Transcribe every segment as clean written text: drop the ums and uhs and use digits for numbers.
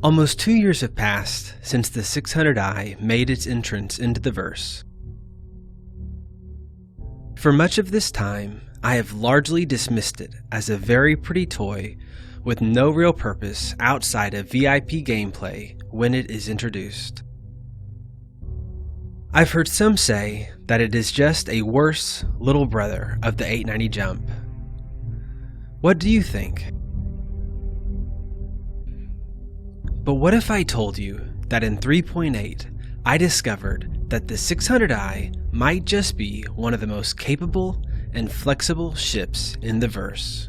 Almost 2 years have passed since the 600i made its entrance into the verse. For much of this time, I have largely dismissed it as a very pretty toy with no real purpose outside of VIP gameplay when it is introduced. I've heard some say that it is just a worse little brother of the 890 jump. What do you think? But what if I told you that in 3.8 I discovered that the 600i might just be one of the most capable and flexible ships in the verse?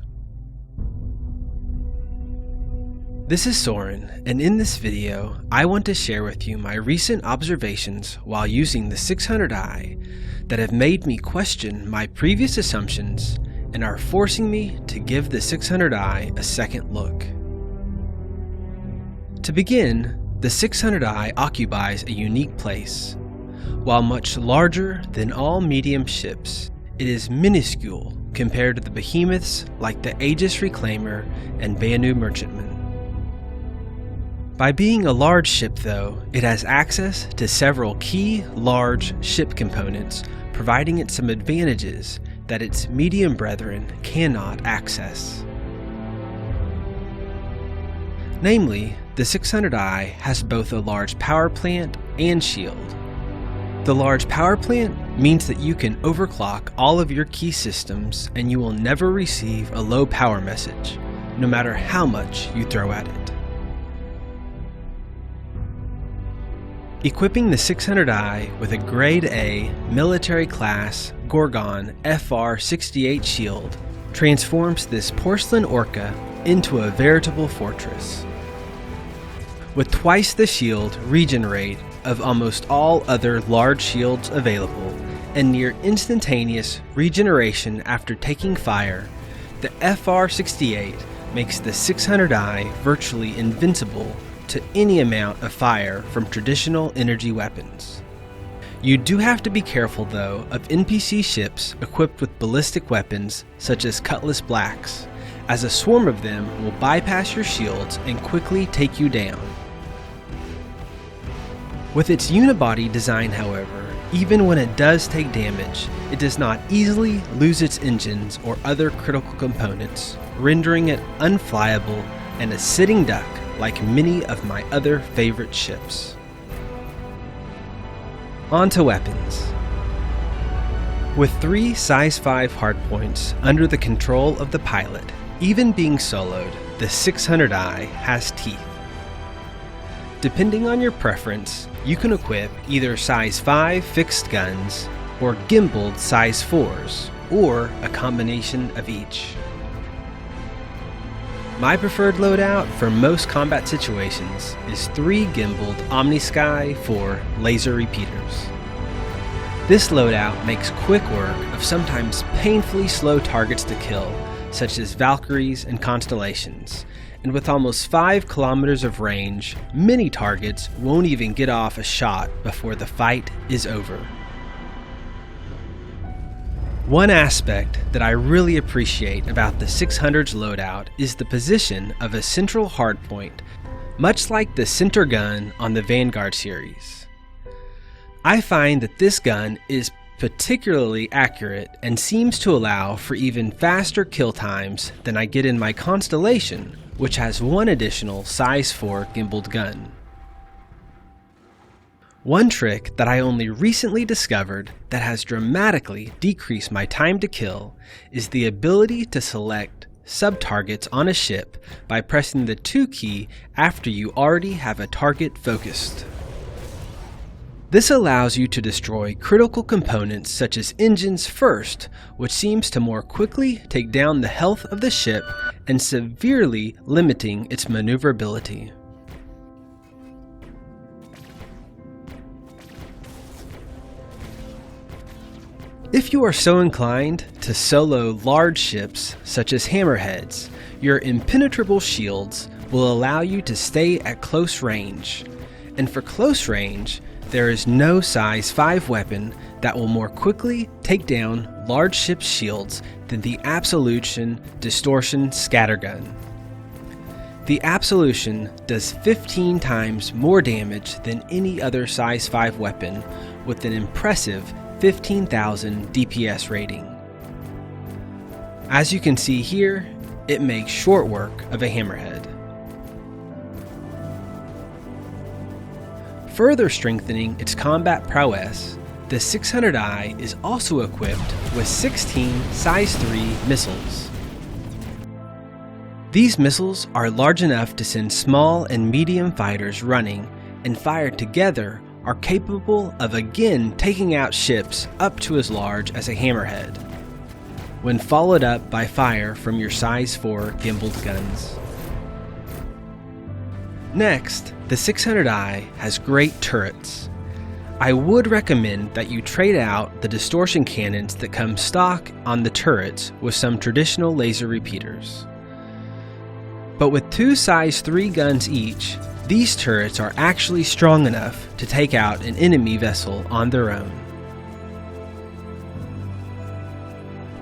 This is Sorin, and in this video, I want to share with you my recent observations while using the 600i that have made me question my previous assumptions and are forcing me to give the 600i a second look. To begin, the 600i occupies a unique place. While much larger than all medium ships, it is minuscule compared to the behemoths like the Aegis Reclaimer and Banu Merchantman. By being a large ship though, it has access to several key large ship components, providing it some advantages that its medium brethren cannot access. Namely, the 600i has both a large power plant and shield. The large power plant means that you can overclock all of your key systems and you will never receive a low power message, no matter how much you throw at it. Equipping the 600i with a Grade A military class Gorgon FR-68 shield transforms this porcelain orca into a veritable fortress. With twice the shield regen rate of almost all other large shields available and near instantaneous regeneration after taking fire, the FR-68 makes the 600i virtually invincible to any amount of fire from traditional energy weapons. You do have to be careful though of NPC ships equipped with ballistic weapons such as Cutlass Blacks, as a swarm of them will bypass your shields and quickly take you down. With its unibody design however, even when it does take damage, it does not easily lose its engines or other critical components, rendering it unflyable and a sitting duck like many of my other favorite ships. On to weapons. With 3 size 5 hardpoints under the control of the pilot, even being soloed, the 600i has teeth. Depending on your preference, you can equip either size 5 fixed guns or gimbaled size 4s, or a combination of each. My preferred loadout for most combat situations is 3 gimbaled Omnisky 4 laser repeaters. This loadout makes quick work of sometimes painfully slow targets to kill, such as Valkyries and Constellations, and with almost 5 kilometers of range, many targets won't even get off a shot before the fight is over. One aspect that I really appreciate about the 600's loadout is the position of a central hardpoint, much like the center gun on the Vanguard series. I find that this gun is particularly accurate and seems to allow for even faster kill times than I get in my Constellation, which has 1 additional size 4 gimbaled gun. One trick that I only recently discovered that has dramatically decreased my time to kill is the ability to select sub-targets on a ship by pressing the 2 key after you already have a target focused. This allows you to destroy critical components such as engines first, which seems to more quickly take down the health of the ship and severely limiting its maneuverability. If you are so inclined to solo large ships such as hammerheads, your impenetrable shields will allow you to stay at close range. And for close range, there is no size 5 weapon that will more quickly take down large ship shields than the Absolution Distortion Scattergun. The Absolution does 15 times more damage than any other size 5 weapon with an impressive 15,000 DPS rating. As you can see here, it makes short work of a hammerhead. Further strengthening its combat prowess, the 600i is also equipped with 16 size 3 missiles. These missiles are large enough to send small and medium fighters running, and fired together are capable of again taking out ships up to as large as a hammerhead, when followed up by fire from your size 4 gimbaled guns. Next, the 600i has great turrets. I would recommend that you trade out the distortion cannons that come stock on the turrets with some traditional laser repeaters. But with 2 size 3 guns each, these turrets are actually strong enough to take out an enemy vessel on their own.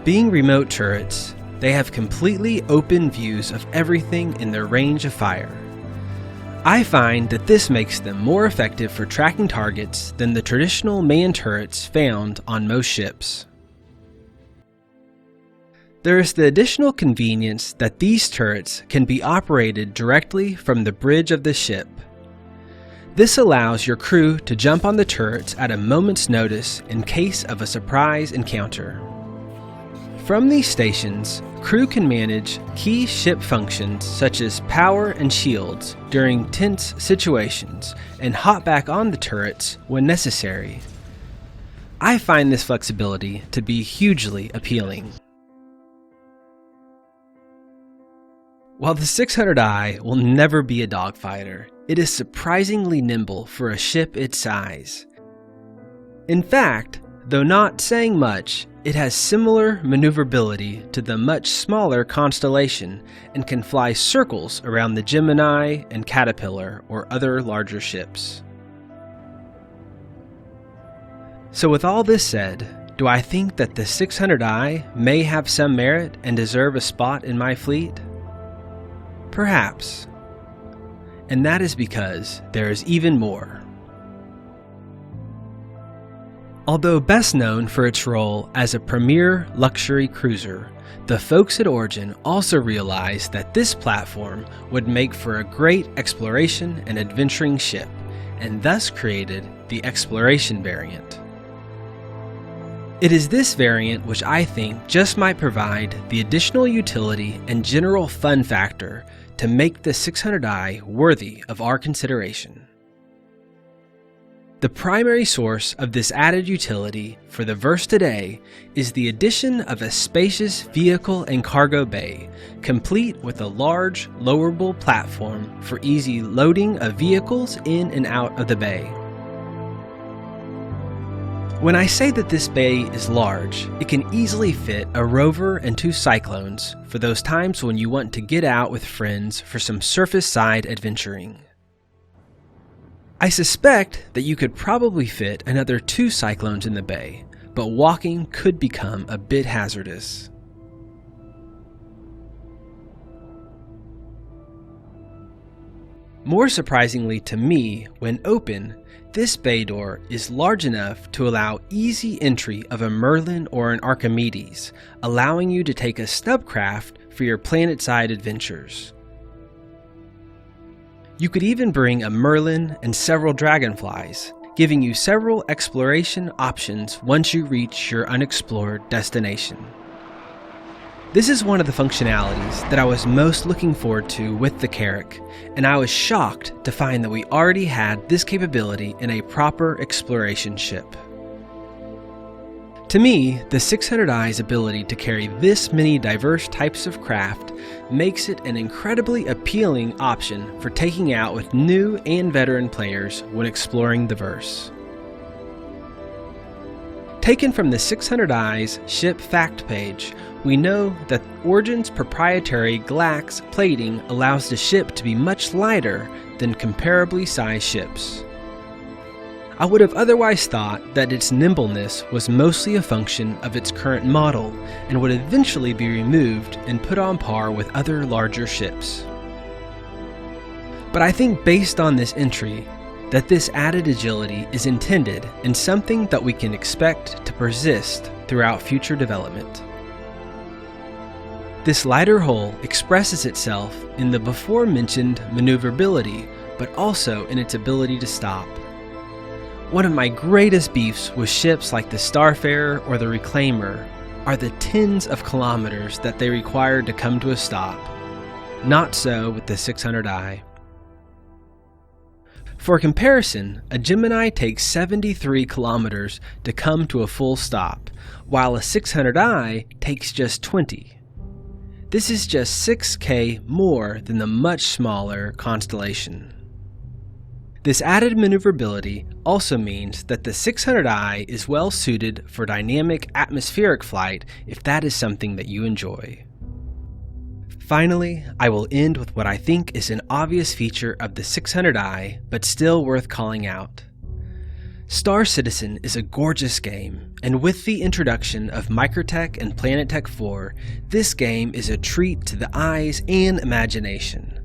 Being remote turrets, they have completely open views of everything in their range of fire. I find that this makes them more effective for tracking targets than the traditional manned turrets found on most ships. There is the additional convenience that these turrets can be operated directly from the bridge of the ship. This allows your crew to jump on the turrets at a moment's notice in case of a surprise encounter. From these stations, crew can manage key ship functions such as power and shields during tense situations and hop back on the turrets when necessary. I find this flexibility to be hugely appealing. While the 600i will never be a dogfighter, it is surprisingly nimble for a ship its size. In fact, though not saying much, it has similar maneuverability to the much smaller Constellation and can fly circles around the Gemini and Caterpillar or other larger ships. So with all this said, do I think that the 600i may have some merit and deserve a spot in my fleet? Perhaps. And that is because there is even more. Although best known for its role as a premier luxury cruiser, the folks at Origin also realized that this platform would make for a great exploration and adventuring ship, and thus created the Exploration variant. It is this variant which I think just might provide the additional utility and general fun factor to make the 600i worthy of our consideration. The primary source of this added utility for the verse today is the addition of a spacious vehicle and cargo bay, complete with a large, lowerable platform for easy loading of vehicles in and out of the bay. When I say that this bay is large, it can easily fit a rover and 2 cyclones for those times when you want to get out with friends for some surface-side adventuring. I suspect that you could probably fit another 2 cyclones in the bay, but walking could become a bit hazardous. More surprisingly to me, when open, this bay door is large enough to allow easy entry of a Merlin or an Archimedes, allowing you to take a stubcraft for your planet-side adventures. You could even bring a Merlin and several Dragonflys, giving you several exploration options once you reach your unexplored destination. This is one of the functionalities that I was most looking forward to with the Carrack, and I was shocked to find that we already had this capability in a proper exploration ship. To me, the 600i's ability to carry this many diverse types of craft makes it an incredibly appealing option for taking out with new and veteran players when exploring the verse. Taken from the 600i's ship fact page, we know that Origin's proprietary Glax plating allows the ship to be much lighter than comparably sized ships. I would have otherwise thought that its nimbleness was mostly a function of its current model and would eventually be removed and put on par with other larger ships. But I think based on this entry, that this added agility is intended and something that we can expect to persist throughout future development. This lighter hull expresses itself in the before-mentioned maneuverability, but also in its ability to stop. One of my greatest beefs with ships like the Starfarer or the Reclaimer are the tens of kilometers that they require to come to a stop. Not so with the 600i. For comparison, a Gemini takes 73 kilometers to come to a full stop, while a 600i takes just 20. This is just 6K more than the much smaller Constellation. This added maneuverability also means that the 600i is well suited for dynamic atmospheric flight if that is something that you enjoy. Finally, I will end with what I think is an obvious feature of the 600i, but still worth calling out. Star Citizen is a gorgeous game, and with the introduction of Microtech and Planetech 4, this game is a treat to the eyes and imagination.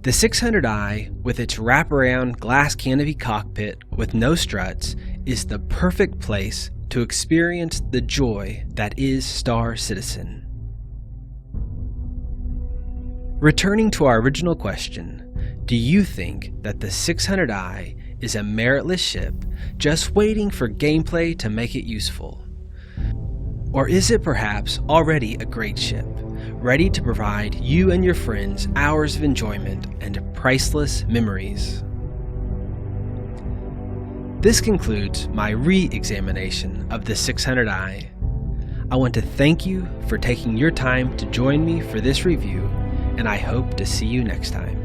The 600i, with its wraparound glass canopy cockpit with no struts, is the perfect place to experience the joy that is Star Citizen. Returning to our original question, do you think that the 600i is a meritless ship just waiting for gameplay to make it useful? Or is it perhaps already a great ship, ready to provide you and your friends hours of enjoyment and priceless memories? This concludes my re-examination of the 600i. I want to thank you for taking your time to join me for this review, and I hope to see you next time.